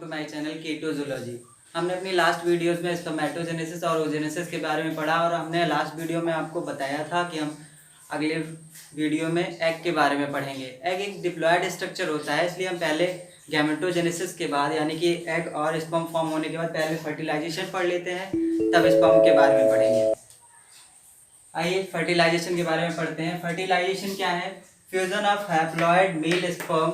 To my channel कीटोजोलॉजी। हमने अपनी last videos में स्पर्मेटोजेनेसिस और ओजेनेसिस के बारे में पढ़ा और हमने लास्ट वीडियो में आपको बताया था कि हम अगले वीडियो में एग के बारे में पढ़ेंगे। एग एक डिप्लॉयड स्ट्रक्चर होता है, इसलिए हम पहले गैमेटोजेनेसिस के बाद यानी कि एग और स्पर्म फॉर्म होने के बाद पहले फर्टिलाइजेशन पढ़ लेते हैं, तब स्पर्म के बारे में पढ़ेंगे। आइए फर्टिलाइजेशन के बारे में पढ़ते हैं। फर्टिलाइजेशन क्या है? Fusion of haploid mail sperm.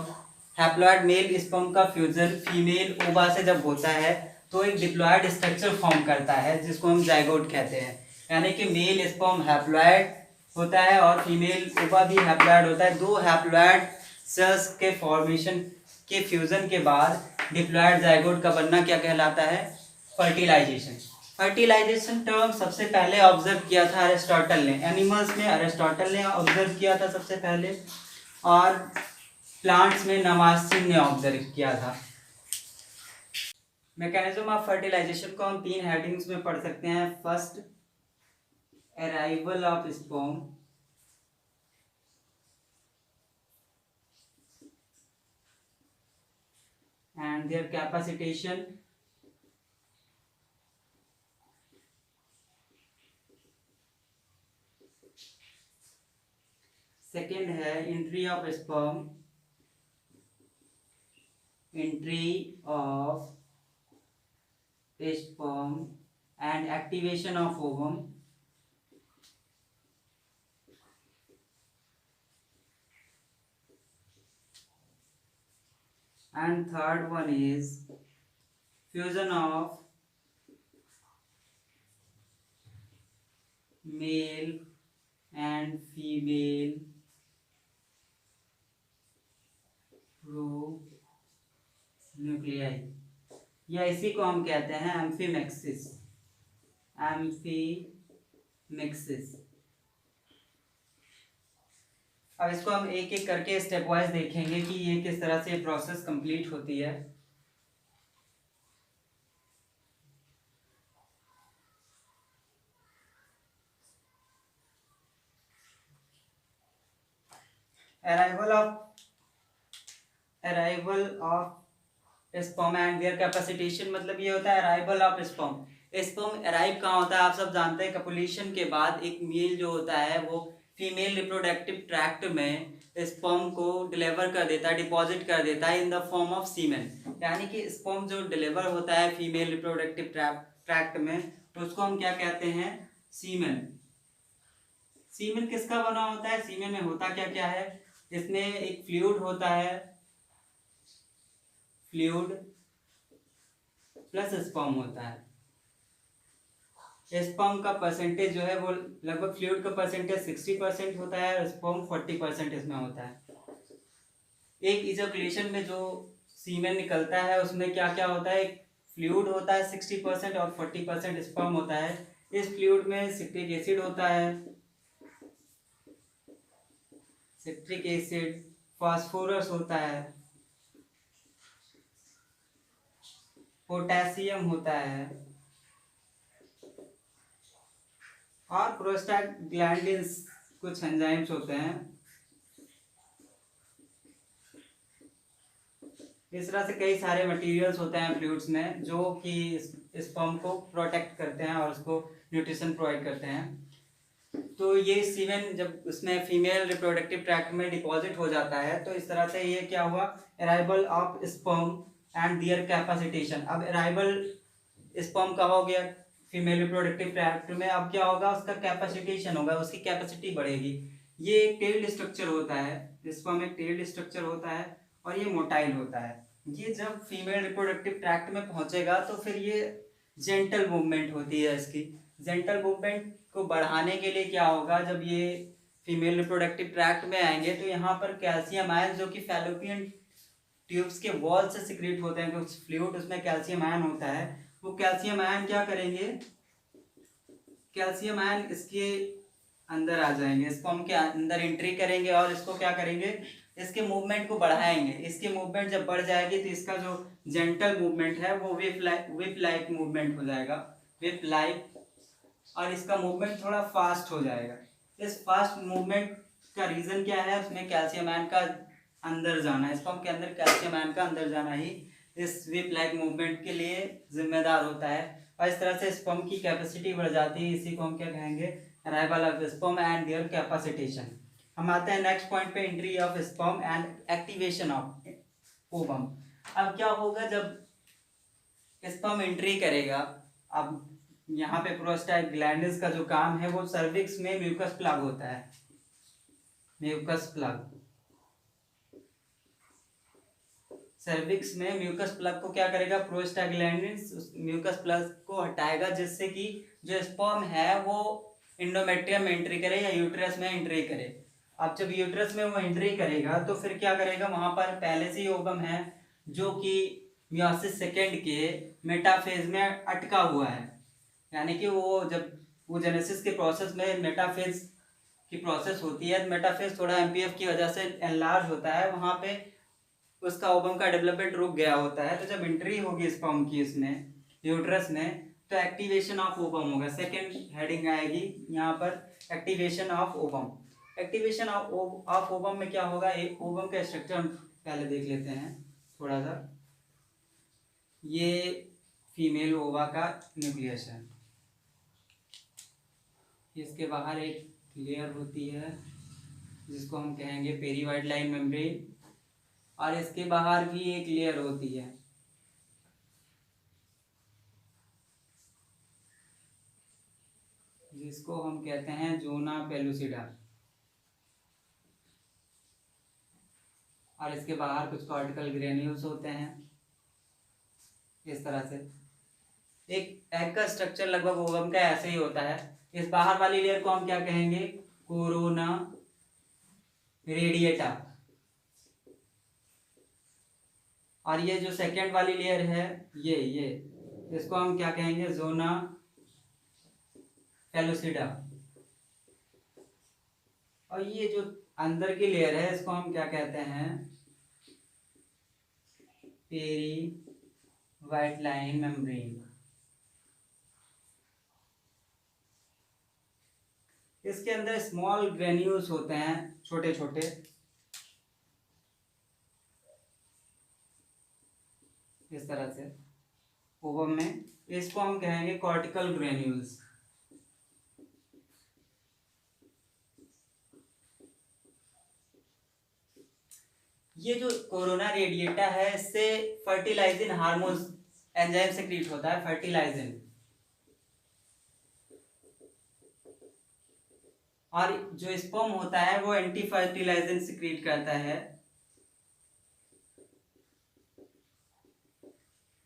Haploid mail sperm का फ्यूजन फीमेल ओवा से जब होता है तो एक डिप्लॉयड स्ट्रक्चर फॉर्म करता है जिसको हम जाइगोट कहते हैं। यानी कि मेल स्पर्म हैप्लॉइड होता है और फीमेल ओवा भी हैप्लॉइड होता है। दो हैप्लॉइड सेल्स के फॉर्मेशन के फ्यूजन के बाद डिप्लॉयड जाइगोट का बनना क्या कहलाता है? फर्टिलाइजेशन। फर्टिलाइजेशन टर्म सबसे पहले ऑब्जर्व किया था अरिस्टोटल ने। एनिमल्स में अरिस्टोटल ने ऑब्जर्व किया था सबसे पहले, और प्लांट्स में नवासिन ने ऑब्जर्व किया था। मैकेनिज्म ऑफ फर्टिलाइजेशन को हम तीन हेडिंग्स में पढ़ सकते हैं। First, arrival of sperm. And their capacitation. Second है entry of sperm, entry of sperm and activation of ovum. And third one is fusion of male and female nuclei, या इसी को हम कहते हैं एम्फीमेक्सिस। एम्फीमेक्सिस। अब इसको हम एक एक करके स्टेप वाइज देखेंगे कि ये किस तरह से प्रोसेस कंप्लीट होती है। Arrival of sperm and their capacitation, मतलब ये होता है arrival of sperm. Sperm arrive कहाँ होता है? आप सब जानते हैं कपुलेशन के बाद एक मेल जो होता है वो फीमेल रिप्रोडक्टिव ट्रैक्ट में स्पर्म को डिलीवर कर देता है, डिपॉजिट कर देता है इन द फॉर्म ऑफ सीमेन। यानी कि स्पर्म जो डिलीवर होता है फीमेल रिप्रोडक्टिव ट्रैक्ट में, तो उसको हम क्या कहते हैं? सीमेन। सीमेन किसका बना होता है? सीमेन में होता क्या क्या है? इसमें एक फ्लूइड होता है, फ्लूइड प्लस स्पर्म होता है। स्पर्म का परसेंटेज जो है वो लगभग फ्लूइड का परसेंटेज 60% होता है और स्पर्म 40% इसमें होता है। एक इजैकुलेशन में जो सीमेन निकलता है उसमें क्या क्या होता है? एक फ्लूइड होता है 60% और 40% स्पर्म होता है। इस फ्लूइड में सिट्रिक एसिड होता है, सिट्रिक एसिड, फास्फोरस होता है, पोटेशियम होता है और प्रोस्टाग्लैंडिन्स कुछ एंजाइम्स होते हैं। इस तरह से कई सारे मटेरियल्स होते हैं फ्लूइड्स में जो कि स्पर्म को प्रोटेक्ट करते हैं और उसको न्यूट्रिशन प्रोवाइड करते हैं। तो ये सीमेन जब उसमें फीमेल रिप्रोडक्टिव ट्रैक्ट में डिपॉजिट हो जाता है तो इस तरह से ये क्या हुआ? Arrival of sperm and their capacitation. अब अराइवल स्पर्म का हो गया फीमेल रिप्रोडक्टिव ट्रैक्ट में, अब क्या होगा? उसका कैपेसिटेशन होगा, उसकी कैपेसिटी बढ़ेगी। ये एक टेल्ड स्ट्रक्चर होता है, स्पर्म एक टेल्ड स्ट्रक्चर होता है और ये मोटाइल होता है। ये जब फीमेल रिप्रोडक्टिव ट्रैक्ट में पहुंचेगा तो फिर ये जेंटल मूवमेंट होती है इसकी। जेंटल मूवमेंट को बढ़ाने के लिए क्या होगा? जब ये फीमेल रिप्रोडक्टिव ट्रैक्ट में आएंगे तो यहाँ पर कैल्शियम आयन जो कि फैलोपियन ट्यूब्स के वॉल से सिक्रेट होते हैं, कुछ फ्लूइड उसमें कैल्शियम आयन होता है, वो कैल्शियम आयन क्या करेंगे? कैल्शियम आयन इसके अंदर आ जाएंगे, स्पर्म के अंदर एंट्री करेंगे और इसको क्या करेंगे? इसके मूवमेंट को बढ़ाएंगे। इसकी मूवमेंट जब बढ़ जाएगी तो इसका जो जेंटल मूवमेंट है वो विप लाइक मूवमेंट हो जाएगा, विप लाइक, और इसका मूवमेंट थोड़ा फास्ट हो जाएगा। इस फास्ट मूवमेंट का रीजन क्या है? उसमें कैल्शियम आयन का अंदर जाना है, स्पर्म के अंदर कैल्शियम आयन का अंदर जाना ही इस स्वीप लाइक मूवमेंट के लिए जिम्मेदार होता है और इस तरह से स्पर्म की कैपेसिटी बढ़ जाती है। इसी को हम क्या कहेंगे, arrival of sperm and their capacitation. हम आते हैं नेक्स्ट पॉइंट पे, entry of sperm and activation of ovum. अब क्या होगा जब स्पर्म एंट्री करेगा, अब यहाँ पे प्रोस्टाग्लैंडिन्स का जो काम है वो सर्विक्स में म्यूकस प्लग होता है, म्यूकस प्लग। सर्विक्स में म्यूकस प्लग को क्या करेगा, प्रोस्टाग्लैंडिन्स उस म्यूकस प्लग को हटाएगा, जिससे कि जो स्पर्म है वो एंडोमेट्रियम में एंट्री करे या यूट्रस में एंट्री करे। अब जब यूट्रस में वो एंट्री करेगा तो फिर क्या करेगा, वहां पर पहले से ही ओवम है जो कि मियोसिस सेकेंड के मेटाफेज में अटका हुआ है, यानी कि वो जब वो जेनेसिस के प्रोसेस में मेटाफेज की प्रोसेस होती है, मेटाफेज थोड़ा एमपीएफ की वजह से एनलार्ज होता है, वहां पे उसका ओवम का डेवलपमेंट रुक गया होता है। तो जब एंट्री होगी स्पर्म की इसमें यूट्रस में, तो एक्टिवेशन ऑफ ओवम होगा, सेकेंड हेडिंग आएगी यहाँ पर, activation of ovum. Activation of ovum में क्या होगा, एक ओवम का स्ट्रक्चर हम पहले देख लेते हैं थोड़ा सा। ये फीमेल ओवा का न्यूक्लियस है, इसके बाहर एक लेयर होती है जिसको हम कहेंगे पेरीवाइड लाइन मेम्ब्रेन, और इसके बाहर भी एक लेयर होती है जिसको हम कहते हैं जोना पेलुसिडा, और इसके बाहर कुछ कॉर्टिकल ग्रेन्यूल्स होते हैं। इस तरह से एक एग का स्ट्रक्चर लगभग ओवम का ऐसे ही होता है। इस बाहर वाली लेयर को हम क्या कहेंगे, कोरोना रेडिएटा, और ये जो सेकेंड वाली लेयर है ये इसको हम क्या कहेंगे, जोना पेलुसिडा, और ये जो अंदर की लेयर है इसको हम क्या कहते हैं, पेरी वाइट लाइन मेम्ब्रेन। इसके अंदर स्मॉल ग्रेन्यूल्स होते हैं, छोटे छोटे, इस तरह से ओवम में, इसको हम कहेंगे कॉर्टिकल ग्रेन्यूल्स। ये जो कोरोना रेडिएटा है इससे फर्टिलाइजिंग हार्मोन्स एंजाइम सेक्रीट होता है, फर्टिलाइजिंग, और जो स्पर्म होता है वो एंटी फर्टिलाइजिंग सेक्रीट करता है।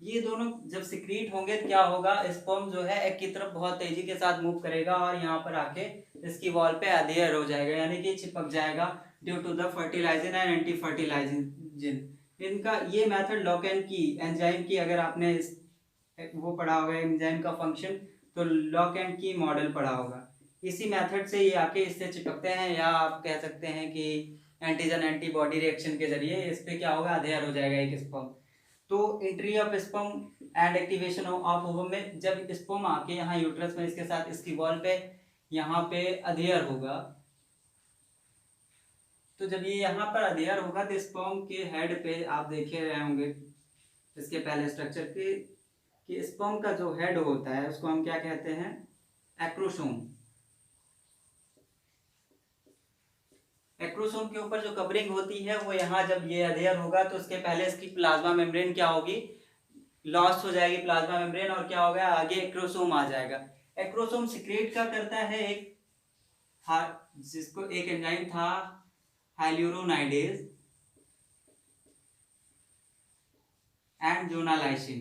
ये दोनों जब सिक्रीट होंगे तो क्या होगा, स्पर्म जो है एग की तरफ बहुत तेजी के साथ मूव करेगा और यहाँ पर आके इसकी वॉल पे अधेयर हो जाएगा, यानी कि चिपक जाएगा due to the fertilising and anti fertilising. इनका ये method lock and key enzyme की, अगर आपने वो पढ़ा होगा एंजाइम का फंक्शन, तो लॉक एंड की मॉडल पढ़ा होगा। इसी मेथड से ये आके इससे चिपकते हैं, या आप कह सकते हैं कि एंटीजन एंटीबॉडी रिएक्शन के जरिए इस पे क्या होगा, अधेयर हो जाएगा एक स्पर्म। तो entry of sperm and activation of ovum में जब स्पर्म आके यहाँ यूट्रस में इसके साथ इसकी वॉल पे यहाँ पे अधेयर होगा, तो जब ये यहाँ पर अधेयर होगा तो स्पर्म के हेड पे आप देखे रहे होंगे इसके पहले स्ट्रक्चर पे कि स्पर्म का जो हेड होता है उसको हम क्या कहते हैं, एक्रोसोम। एक्रोसोम के ऊपर जो कवरिंग होती है वो यहाँ जब ये अधेयर होगा तो उसके पहले इसकी प्लाज्मा मेम्ब्रेन क्या होगी, लॉस्ट हो जाएगी प्लाज्मा मेम्ब्रेन, और क्या होगा आगे एक्रोसोम आ जाएगा। एक्रोसोम सिक्रेट क्या करता है, एक जिसको एक एंजाइम था हाइल्यूरोनाइडेज एंड जोनालाइसिन,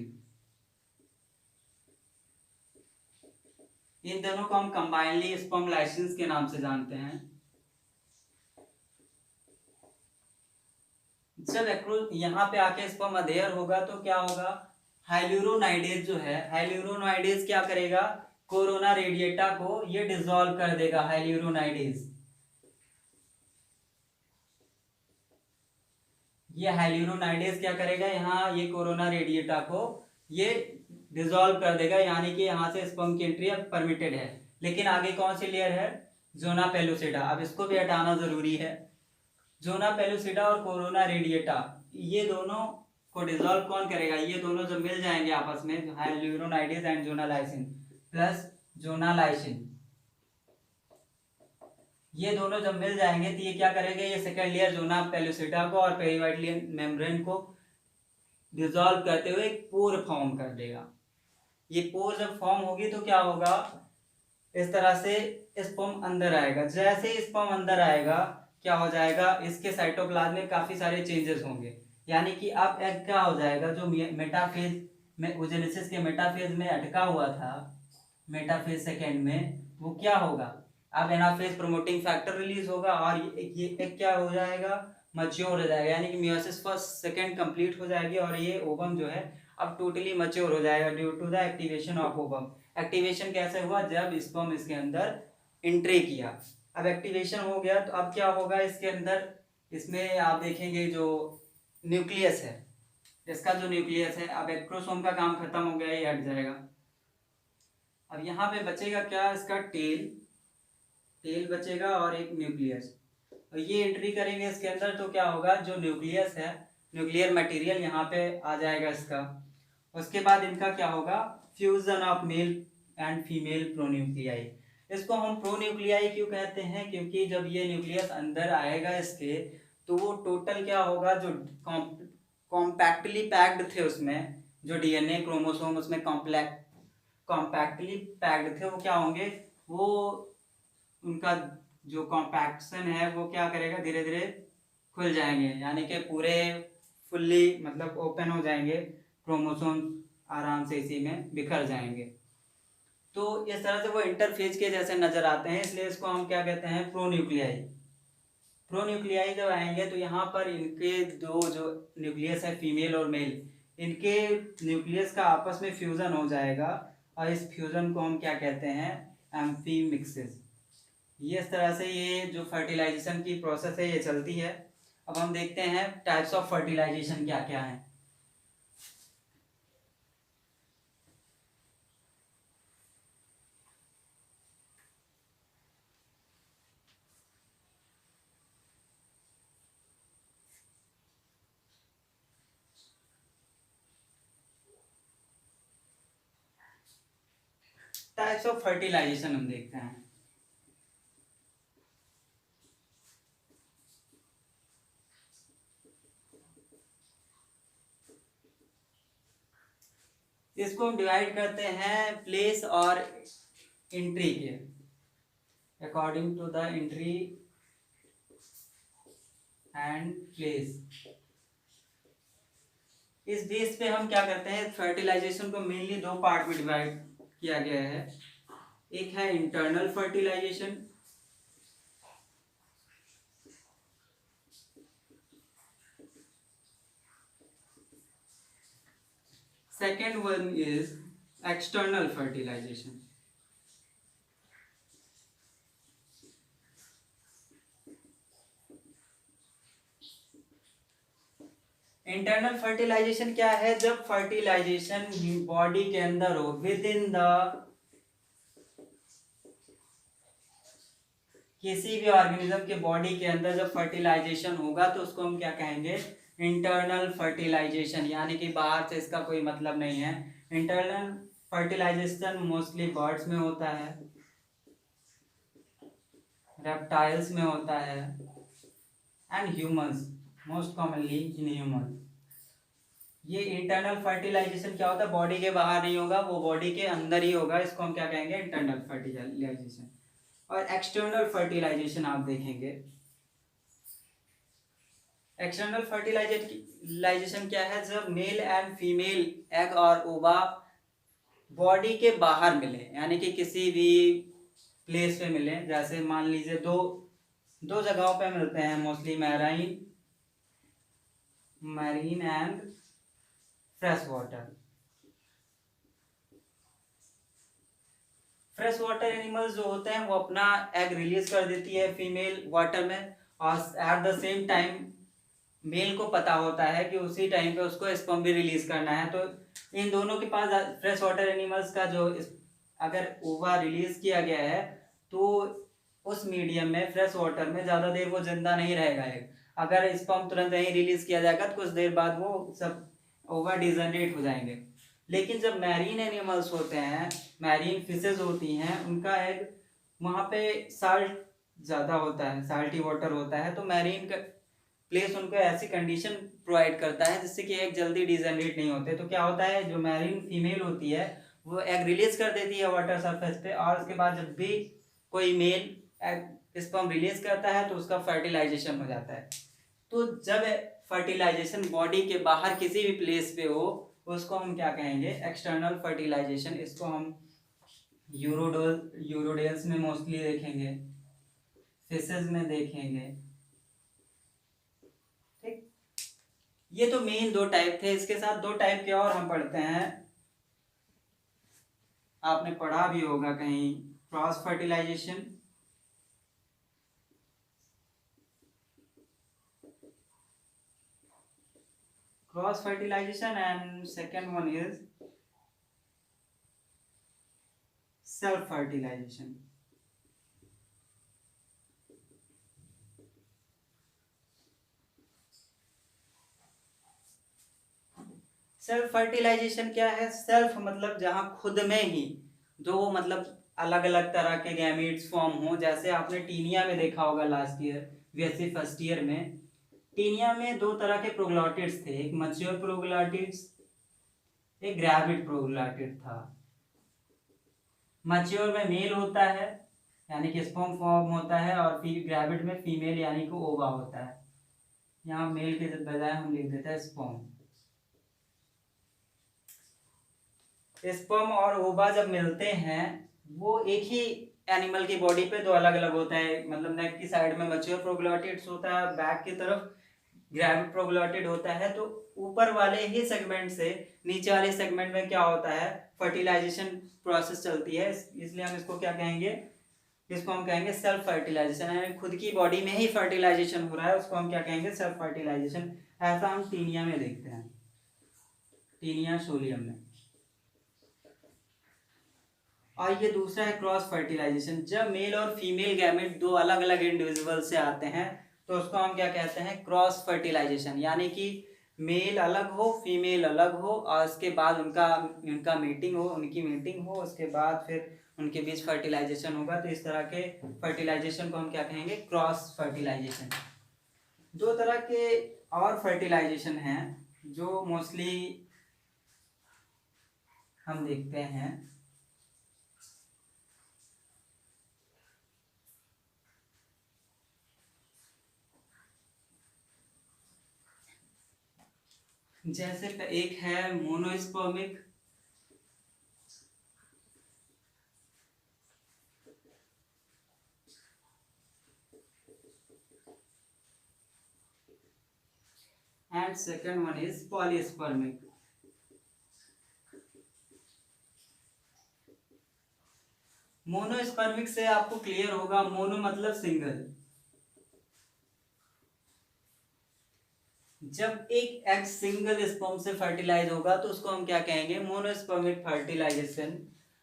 इन दोनों को हम कंबाइनली स्पर्म लाइसिस के नाम से जानते हैं। जब यहाँ पे आके स्पर्म अधेयर होगा तो क्या होगा, हाइल्यूरोनाइडेज जो है, हाइल्यूरोनाइडेज क्या करेगा, कोरोना रेडिएटा को ये डिसॉल्व कर देगा। हाइल्यूरोनाइडेज, ये हाइल्यूरोनाइडेज क्या करेगा, यहाँ ये कोरोना रेडिएटा को ये डिसॉल्व कर देगा, यानी कि यहाँ से स्पर्म की एंट्री अब परमिटेड है। लेकिन आगे कौन सी लेयर है, जोना पेलुसिडा, अब इसको भी हटाना जरूरी है। जोना पेलुसिडा और कोरोना रेडिएटा ये दोनों को डिसॉल्व कौन करेगा, ये दोनों जब मिल जाएंगे आपस में, हाइल्यूरोनाइडेज एंड जोनालाइसिन प्लस जोनालाइसिन, ये दोनों जब मिल जाएंगे तो ये क्या करेंगे, ये सेकेंड लेयर जोना पेलुसिटा को और पेरीवाइटल मेम्ब्रेन को डिसॉल्व करते हुए एक पोर फॉर्म कर देगा। ये पोर जब फॉर्म होगी तो क्या होगा, इस तरह से स्पर्म अंदर आएगा। जैसे ही स्पर्म अंदर आएगा क्या हो जाएगा, इसके साइटोप्लाज्म में काफी सारे चेंजेस होंगे, यानी कि अब एग क्या हो जाएगा, जो मेटाफेज में ओजेनेसिस के मेटाफेज में अटका हुआ था, मेटाफेज सेकेंड में, वो क्या होगा, अब एनाफेज प्रोमोटिंग फैक्टर रिलीज होगा और ये एग क्या हो जाएगा, मैच्योर हो जाएगा, यानी कि मियोसिस फर्स्ट सेकेंड कंप्लीट हो जाएगी और ये ओवम जो है अब टोटली मैच्योर हो जाएगा due to the activation of ovum. Activation कैसे हुआ, जब स्पर्म इसके अंदर एंट्री किया। अब एक्टिवेशन हो गया तो अब क्या होगा इसके अंदर, इसमें आप देखेंगे जो न्यूक्लियस है, इसका जो न्यूक्लियस है, अब एक्ट्रोसोम का काम खत्म हो गया, ये हट जाएगा। अब यहाँ पे बचेगा क्या, इसका टेल बचेगा और एक न्यूक्लियस, और ये एंट्री करेंगे इसके अंदर तो क्या होगा, जो न्यूक्लियस है, न्यूक्लियर मटेरियल यहाँ पे आ जाएगा इसका। उसके बाद इनका क्या होगा, fusion of male and female pronuclei. इसको हम प्रोन्यूक्लियाई क्यों कहते हैं, क्योंकि जब ये न्यूक्लियस अंदर आएगा इसके, तो वो टोटल क्या होगा, जो कॉम्पैक्टली पैक्ड थे उसमें, जो डीएनए क्रोमोसोम उसमें कॉम्पैक्टली पैक्ड थे, वो क्या होंगे, वो उनका जो कॉम्पैक्शन है वो क्या करेगा, धीरे धीरे खुल जाएंगे, यानी कि पूरे फुल्ली मतलब ओपन हो जाएंगे, क्रोमोसोम आराम से इसी में बिखर जाएंगे। तो इस तरह से वो इंटरफेज के जैसे नजर आते हैं, इसलिए इसको हम क्या कहते हैं, प्रोन्यूक्लियाई। प्रोन्यूक्लियाई जब आएंगे तो यहाँ पर इनके दो जो न्यूक्लियस है, फीमेल और मेल, इनके न्यूक्लियस का आपस में फ्यूजन हो जाएगा और इस फ्यूजन को हम क्या कहते हैं, एम्फीमिक्सिस। ये इस तरह से ये जो फर्टिलाइजेशन की प्रोसेस है ये चलती है। अब हम देखते हैं टाइप्स ऑफ फर्टिलाइजेशन क्या क्या है। टाइप्स ऑफ फर्टिलाइजेशन हम देखते हैं। इसको हम डिवाइड करते हैं प्लेस और एंट्री के according to the entry and place. इस बेस पे हम क्या करते हैं, फर्टिलाइजेशन को मेनली दो पार्ट में डिवाइड किया गया है। एक है internal fertilisation, second one is external fertilization. Internal fertilisation क्या है, जब फर्टिलाइजेशन बॉडी के अंदर हो, विद इन द किसी भी ऑर्गेनिज्म के बॉडी के अंदर जब फर्टिलाइजेशन होगा तो उसको हम क्या कहेंगे, इंटरनल फर्टिलाइजेशन, यानी कि बाहर से इसका कोई मतलब नहीं है। इंटरनल फर्टिलाइजेशन मोस्टली बर्ड्स में होता है, रेप्टाइल्स में होता है and humans, most commonly in human. ये इंटरनल फर्टिलाइजेशन क्या होता है, बॉडी के बाहर नहीं होगा, वो बॉडी के अंदर ही होगा, इसको हम क्या कहेंगे, इंटरनल फर्टिलाइजेशन। और एक्सटर्नल फर्टिलाइजेशन आप देखेंगे, एक्सटर्नल फर्टिलाइजेशन क्या है, जब मेल एंड फीमेल एग और ओवा बॉडी के बाहर मिले, यानी कि किसी भी प्लेस पे मिले, जैसे मान लीजिए दो जगहों पे मिलते हैं mostly, marine and fresh water. Fresh water animals जो होते हैं वो अपना एग रिलीज कर देती है फीमेल वाटर में, और at the same time male को पता होता है कि उसी टाइम पे उसको स्पर्म भी रिलीज करना है। तो इन दोनों के पास फ्रेश वाटर एनिमल्स का जो अगर ओवा रिलीज किया गया है तो उस मीडियम में, फ्रेश वाटर में ज़्यादा देर वो जिंदा नहीं रहेगा एग। अगर स्पर्म तुरंत नहीं रिलीज किया जाएगा तो कुछ देर बाद वो सब ओवा डिजनरेट हो जाएंगे। लेकिन जब मैरीन एनिमल्स होते हैं, मैरीन फिशेज होती हैं, उनका एग वहाँ पे साल्ट ज़्यादा होता है, साल्टी वाटर होता है, तो मैरीन का प्लेस उनको ऐसी कंडीशन प्रोवाइड करता है जिससे कि एग जल्दी डिजनरेट नहीं होते। तो क्या होता है, जो मैरीन फीमेल होती है वो एग रिलीज कर देती है वाटर सरफेस पे, और उसके बाद जब भी कोई मेल एग स्पर्म रिलीज करता है तो उसका फर्टिलाइजेशन हो जाता है। तो जब फर्टिलाइजेशन बॉडी के बाहर किसी भी प्लेस पे हो, उसको हम क्या कहेंगे, एक्सटर्नल फर्टिलाइजेशन। इसको हम यूरोडेल्स में मोस्टली देखेंगे, फिशेज में देखेंगे। ठीक, ये तो मेन दो टाइप थे। इसके साथ दो टाइप के और हम पढ़ते हैं, आपने पढ़ा भी होगा कहीं, cross fertilisation, and second one is self fertilisation. Self fertilisation क्या है? सेल्फ मतलब जहां खुद में ही दो मतलब अलग अलग तरह के गैमीट्स फॉर्म हो। जैसे आपने टीनिया में देखा होगा लास्ट ईयर, वैसे फर्स्ट ईयर में टीनिया में दो तरह के प्रोग्लॉटिड्स थे, एक मैच्योर प्रोग्लॉटिड्स, एक ग्रेविड प्रोग्लॉटिड था। मैच्योर में मेल होता है यानी कि स्पर्म फॉर्म होता है, और फिर ग्रेविड में फीमेल यानी कि ओवा होता है। यहाँ मेल के बजाय हम लिख देते हैं स्पर्म। स्पर्म और ओवा जब मिलते हैं, वो एक ही एनिमल की बॉडी पे दो अलग अलग होता है। मतलब नेक की साइड में मैच्योर प्रोग्लॉटिड्स होता है, बैक की तरफ ग्रेविड प्रोग्लॉटिड होता है। तो ऊपर वाले ही सेगमेंट से नीचे वाले सेगमेंट में क्या होता है, फर्टिलाइजेशन प्रोसेस चलती है। इसलिए हम इसको क्या कहेंगे, इसको हम कहेंगे सेल्फ फर्टिलाइजेशन, यानी खुद की बॉडी में ही फर्टिलाइजेशन हो रहा है, उसको हम क्या कहेंगे, सेल्फ फर्टिलाइजेशन। ऐसा हम टीनिया में देखते हैं, टीनिया सोलियम में। और ये दूसरा है क्रॉस फर्टिलाइजेशन। जब मेल और फीमेल गैमेट दो अलग अलग इंडिविजुअल से आते हैं तो उसको हम क्या कहते हैं, क्रॉस फर्टिलाइजेशन। यानी कि मेल अलग हो, फीमेल अलग हो, और उसके बाद उनका मीटिंग हो, उनकी मीटिंग हो, उसके बाद फिर उनके बीच फर्टिलाइजेशन होगा। तो इस तरह के फर्टिलाइजेशन को हम क्या कहेंगे, क्रॉस फर्टिलाइजेशन। दो तरह के और फर्टिलाइजेशन हैं जो मोस्टली हम देखते हैं। जैसे एक है monospermic, and second one is polyspermic. Monospermic से आपको क्लियर होगा, मोनो मतलब सिंगल। जब एक एग सिंगल स्पर्म से फर्टिलाइज होगा तो उसको हम क्या कहेंगे, monospermic fertilisation.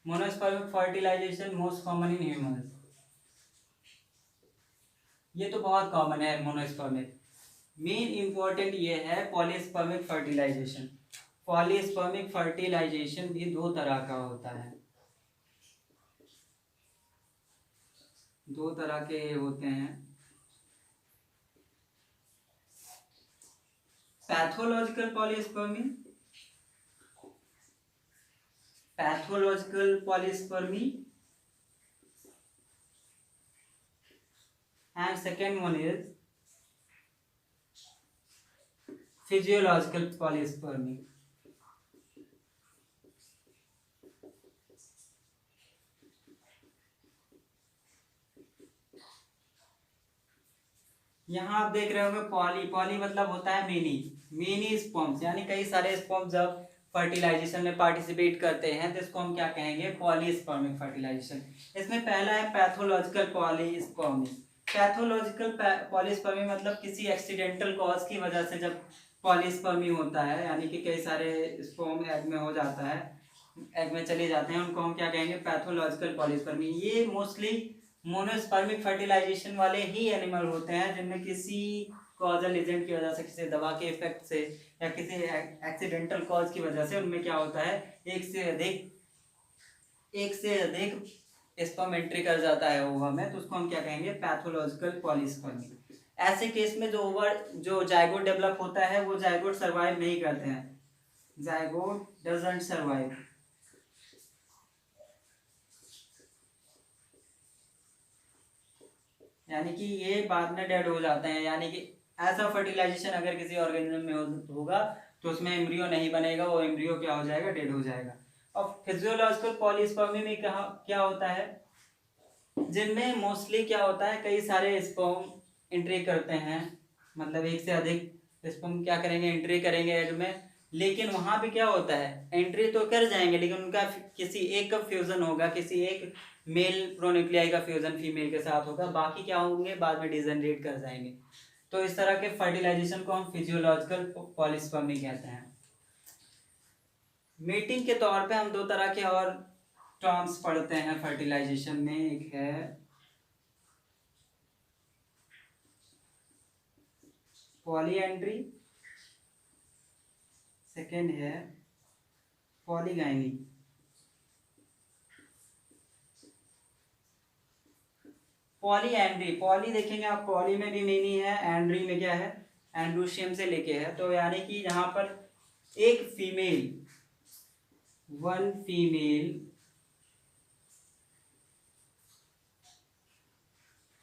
Monospermic fertilisation most common in humans. ये तो बहुत कॉमन है मोनोस्पर्मिक। मेन इंपॉर्टेंट ये है पॉलीस्पर्मिक फर्टिलाइजेशन। पॉलीस्पर्मिक फर्टिलाइजेशन भी दो तरह का होता है, दो तरह के होते हैं। Pathological polyspermy, pathological polyspermy, and second one is physiological polyspermy. यहाँ आप देख रहे होंगे पॉली, पॉली मतलब होता है मेनी, मेनी स्पर्म्स, यानी कई सारे स्पर्म्स जब फर्टिलाइजेशन में पार्टिसिपेट करते हैं तो इसको हम क्या कहेंगे, पॉलीस्पर्मिक फर्टिलाइजेशन। इसमें पहला है पैथोलॉजिकल पॉलीस्पर्मी। पैथोलॉजिकल पॉलीस्पर्मी मतलब किसी एक्सीडेंटल कॉज की वजह से जब पॉलीस्पर्मी होता है, यानी कि कई सारे स्पर्म एग में हो जाता है, एग में चले जाते हैं, उनको हम क्या कहेंगे, पैथोलॉजिकल पॉलीस्पर्मी। ये मोस्टली मोनोस्पर्मिक फर्टिलाइजेशन वाले ही एनिमल होते हैं जिनमें किसी कॉजल एजेंट की वजह से, किसी दवा के इफेक्ट से या किसी एक्सीडेंटल कॉज की वजह से उनमें क्या होता है, एक से अधिक स्पर्म एंट्री कर जाता है ओवा में, तो उसको हम क्या कहेंगे, पैथोलॉजिकल पॉलीस्पर्मी। ऐसे केस में जो जाइगोट डेवलप होता है वो जाइगोट सर्वाइव नहीं करते हैं, जाइगोट डजंट सर्वाइव। यानी कि ये बाद में डेड हो जाते हैं, यानी कि ऐसा फर्टिलाइजेशन अगर किसी ऑर्गेनिज्म में होगा तो उसमें एम्ब्रियो नहीं बनेगा, वो एम्ब्रियो क्या हो जाएगा, डेड हो जाएगा। और फिजियोलॉजिकल पॉलीस्पर्मी में क्या होता है, जिनमें मोस्टली क्या होता है, कई सारे स्पर्म एंट्री करते हैं, मतलब एक से अधिक स्पर्म क्या करेंगे, एंट्री करेंगे एग में, लेकिन वहां पे क्या होता है, एंट्री तो कर जाएंगे लेकिन उनका किसी एक का फ्यूजन होगा, किसी एक मेल प्रोन्यूक्लियाई का फ्यूजन फीमेल के साथ होगा, बाकी क्या होंगे, बाद में डिजनरेट कर जाएंगे। तो इस तरह के फर्टिलाइजेशन को हम फिजियोलॉजिकल पॉलीस्पर्मी कहते हैं। मीटिंग के तौर पे हम दो तरह के और टर्म्स पढ़ते हैं फर्टिलाइजेशन में, एक है पॉलीएंड्री, सेकेंड है पॉलीगाइनी। पॉलीएंड्री, पॉली देखेंगे आप, पॉली में भी मेनी है, एंड्री में क्या है, एंड्रोशियम से लेके है, तो यानी कि यहाँ पर एक female, one female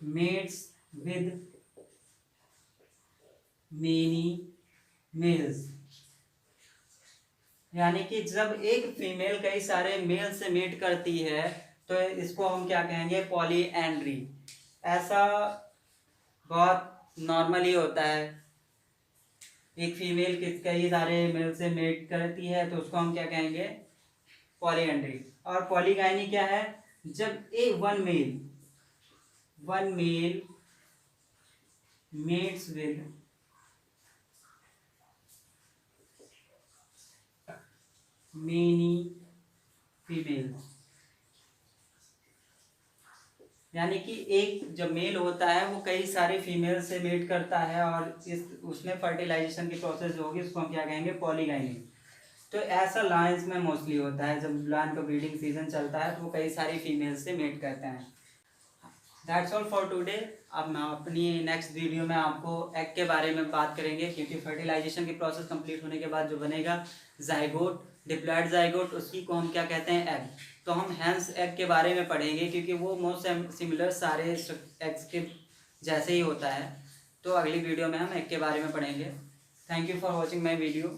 mates with many males, यानी कि जब एक फीमेल कई सारे मेल से मीट करती है तो इसको हम क्या कहेंगे, पॉलीएंड्री। ऐसा बहुत नॉर्मली होता है, एक फीमेल कई सारे मेल से मीट करती है तो उसको हम क्या कहेंगे, पॉलीएंड्री। और पॉलीगाइनी क्या है, जब एक one male mates with many females, यानी कि एक जब मेल होता है वो कई सारे फीमेल से मेट करता है और उसमें फर्टिलाइजेशन की प्रोसेस होगी, उसको हम क्या कहेंगे, पॉलीगाइनी। तो ऐसा लायंस में मोस्टली होता है, जब लायन का ब्रीडिंग सीजन चलता है तो वो कई सारी फीमेल से मेट करते हैं। That's all for today. अब मैं अपनी नेक्स्ट वीडियो में आपको एग के बारे में बात करेंगे, क्योंकि फर्टिलाइजेशन की प्रोसेस कंप्लीट होने के बाद जो बनेगा जाइगोट, डिप्लॉयड जाइगोट, उसी को हम क्या कहते हैं, एग। तो हम हेंस एग के बारे में पढ़ेंगे क्योंकि वो मोस्ट सिमिलर सारे एग्स के जैसे ही होता है। तो अगली वीडियो में हम एग के बारे में पढ़ेंगे। Thank you for watching my video.